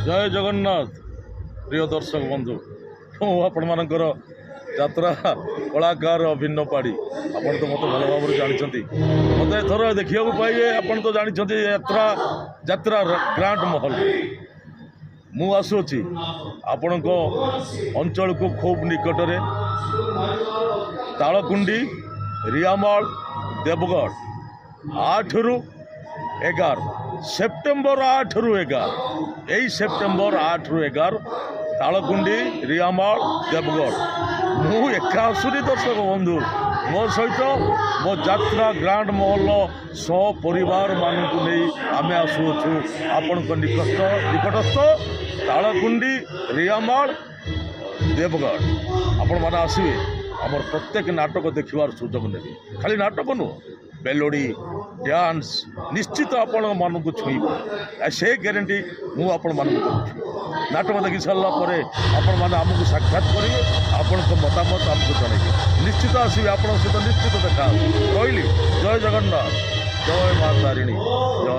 जय जगन्नाथ प्रिय दर्शक बंधु मुझर यात्रा कलाकार अभिन्न पाड़ी आपन तो मत भल भाव जानते मत एथर देखा पाइबे आपन तो जानते यात्रा यात्रा ग्रांड महल मु आसुची आपण अंचल को खूब निकटरे तालकुंडी रियामाल देवगढ़ 8 रु 11 सेप्टेम्बर 8 रु 11 यही सेप्टेम्बर 8 रु 11 तालकुंडी रियामाल देवगढ़ मु एका आसुनी दर्शक बंधु मो सहित मो यात्रा ग्रांड महल सपरिवार मानक नहीं आम आसुचु आपण निकटस्थ तालकुंडी रियामाल देवगढ़ आपण मैंने आसवे आमर प्रत्येक नाटक देखबार सुजोग ने खाली नाटक नुह मेलोडी डांस निश्चित आपण मानक छुईब से ग्यारंटी मुझे नाटक देखी सारापर आपण मैंने आमको साक्षात करेंगे आपण मतामत आमको जनइबे निश्चित आसवे आप सहित निश्चित देखा रही जय जगन्नाथ जय माँ तारिणी जय।